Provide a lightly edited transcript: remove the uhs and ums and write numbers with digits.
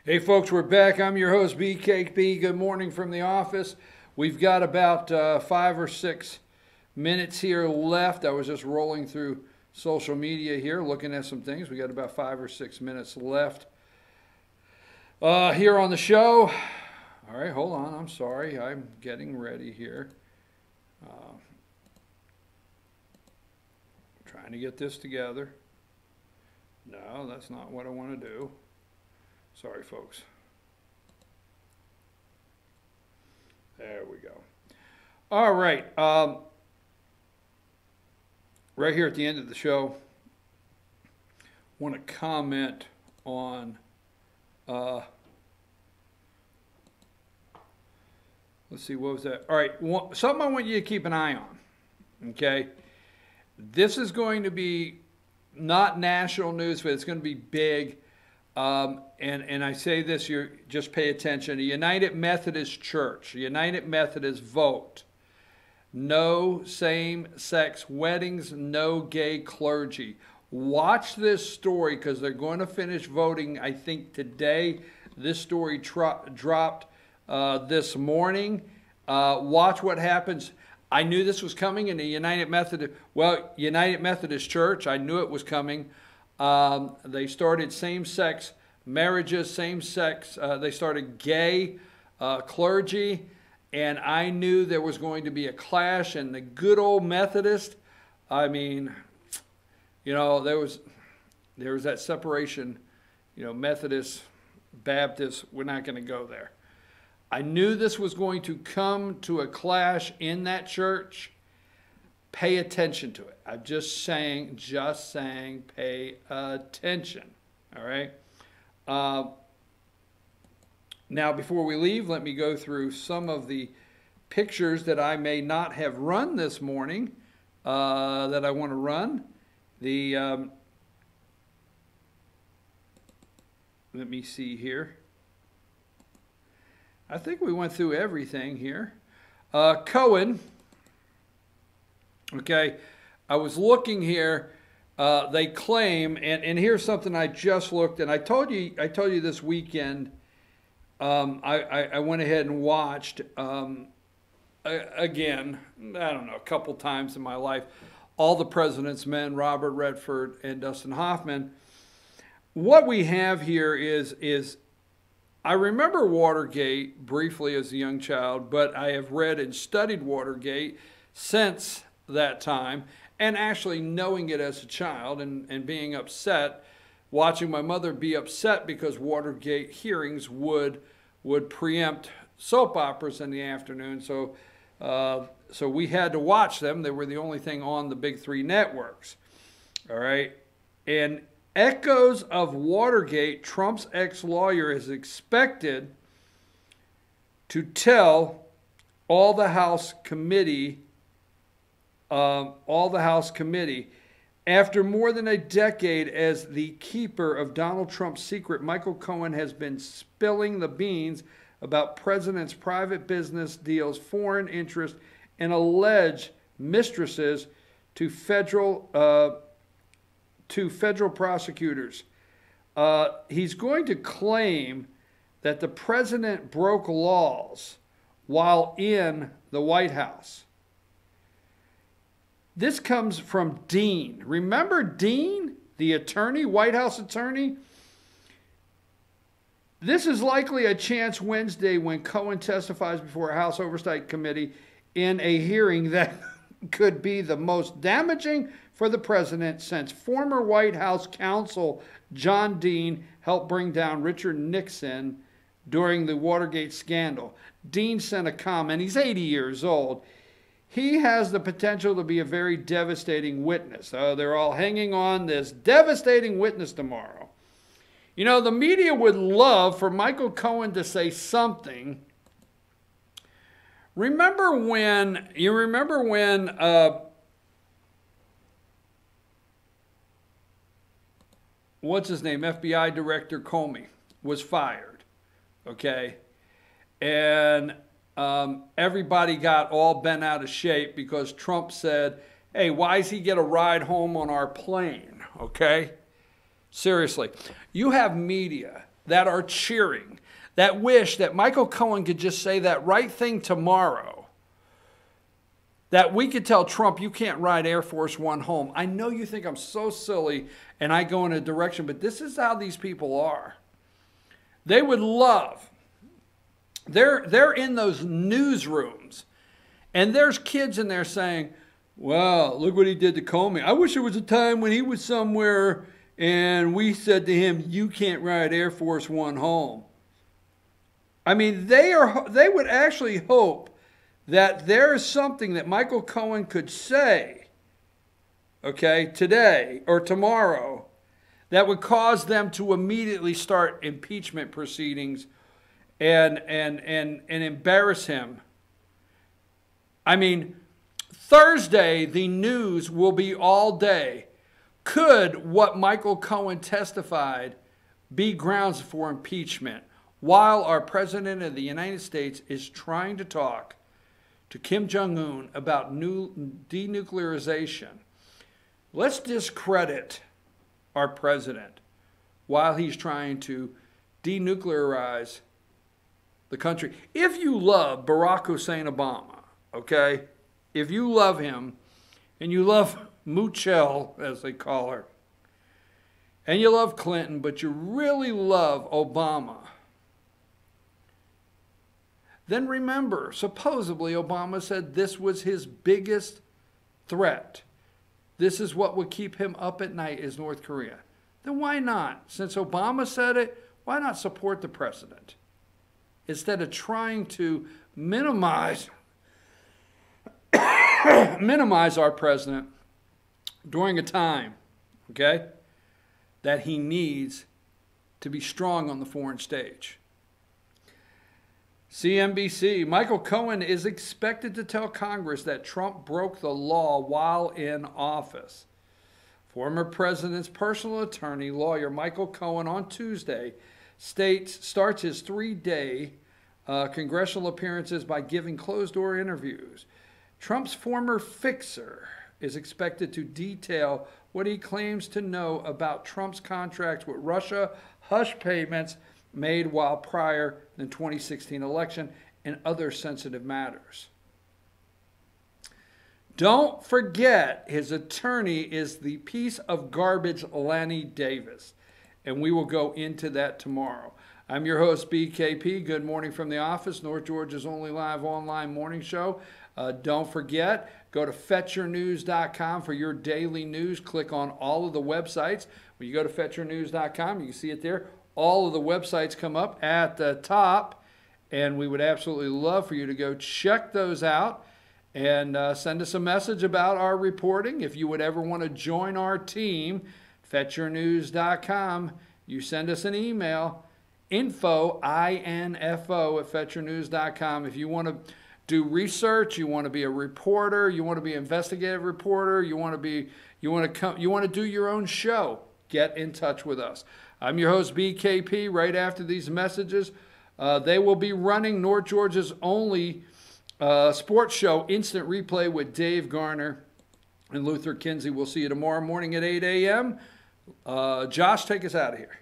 Hey folks, we're back. I'm your host, BKB. Good morning from the office. We've got about 5 or 6 minutes here left. I was just rolling through social media here, looking at some things. We got about 5 or 6 minutes left here on the show. All right, hold on. I'm sorry. I'm getting ready here. Trying to get this together. No, that's not what I want to do. Sorry, folks. There we go. All right. Right here at the end of the show, want to comment on let's see, what was that? All right, something I want you to keep an eye on, okay? This is going to be not national news, but it's going to be big. And I say this, you just pay attention. The United Methodist Church, the United Methodist vote, no same-sex weddings, no gay clergy. Watch this story because they're going to finish voting, I think, today. This story dropped this morning. Watch what happens. I knew this was coming in the United Methodist Church. I knew it was coming. They started same-sex marriages, same-sex, they started gay clergy, and I knew there was going to be a clash. And the good old Methodist, I mean, you know, there was that separation, you know, Methodist, Baptist, we're not going to go there. I knew this was going to come to a clash in that church. Pay attention to it. I'm just saying, pay attention. All right. Now, before we leave, let me go through some of the pictures that I may not have run this morning that I want to run. Let me see here. I think we went through everything here. Cohen. Okay, I was looking here. They claim, and here's something I just looked, and I told you this weekend. I went ahead and watched again. I don't know, a couple times in my life, All the President's Men, Robert Redford and Dustin Hoffman. What we have here is I remember Watergate briefly as a young child, but I have read and studied Watergate since that time, and actually knowing it as a child and being upset, watching my mother be upset because Watergate hearings would preempt soap operas in the afternoon. So we had to watch them. They were the only thing on the big 3 networks. All right. And echoes of Watergate, Trump's ex-lawyer is expected to tell all the House committee after more than a decade as the keeper of Donald Trump's secret, Michael Cohen has been spilling the beans about president's private business deals, foreign interest, and alleged mistresses to federal prosecutors. He's going to claim that the president broke laws while in the White House. This comes from Dean. Remember Dean, the attorney, White House attorney? This is likely a chance Wednesday when Cohen testifies before a House Oversight Committee in a hearing that could be the most damaging for the president since former White House counsel John Dean helped bring down Richard Nixon during the Watergate scandal. Dean sent a comment. He's 80 years old. He has the potential to be a very devastating witness. They're all hanging on this devastating witness tomorrow. You know, the media would love for Michael Cohen to say something. Remember when what's his name, FBI Director Comey was fired, okay? And everybody got all bent out of shape because Trump said, hey, why does he get a ride home on our plane, okay? Seriously, you have media that are cheering, that wish that Michael Cohen could just say that right thing tomorrow, that we could tell Trump, you can't ride Air Force One home. I know you think I'm so silly and I go in a direction, but this is how these people are. They would love, they're in those newsrooms, and there's kids in there saying, wow, look what he did to Comey. I wish there was a time when he was somewhere and we said to him, you can't ride Air Force One home. I mean, they would actually hope that there is something that Michael Cohen could say, okay, today or tomorrow, that would cause them to immediately start impeachment proceedings and embarrass him. I mean, Thursday, the news will be all day. Could what Michael Cohen testified be grounds for impeachment while our president of the United States is trying to talk to Kim Jong-un about denuclearization? Let's discredit our president while he's trying to denuclearize the country. If you love Barack Hussein Obama, okay, if you love him and you love Moochel, as they call her, and you love Clinton, but you really love Obama, then remember, supposedly Obama said this was his biggest threat. This is what would keep him up at night, is North Korea. Then why not? Since Obama said it, why not support the president? Instead of trying to minimize our president during a time, okay, that he needs to be strong on the foreign stage. CNBC, Michael Cohen is expected to tell Congress that Trump broke the law while in office. Former president's personal attorney, lawyer Michael Cohen, on Tuesday starts his 3-day congressional appearances by giving closed-door interviews. Trump's former fixer is expected to detail what he claims to know about Trump's contracts with Russia, hush payments made while prior to the 2016 election, and other sensitive matters. Don't forget, his attorney is the piece of garbage Lanny Davis, and we will go into that tomorrow. I'm your host, BKP. Good morning from the office, North Georgia's only live online morning show. Don't forget, go to fetchyournews.com for your daily news. Click on all of the websites. When you go to fetchyournews.com, you can see it there. All of the websites come up at the top, and we would absolutely love for you to go check those out and send us a message about our reporting. If you would ever want to join our team, fetchyournews.com, you send us an email, info, I-N-F-O, at fetchyournews.com. If you want to do research, you want to be a reporter, you want to be an investigative reporter, you want to do your own show, get in touch with us. I'm your host, BKP. Right after these messages, they will be running North Georgia's only sports show, Instant Replay, with Dave Garner and Luther Kinsey. We'll see you tomorrow morning at 8 a.m. Josh, take us out of here.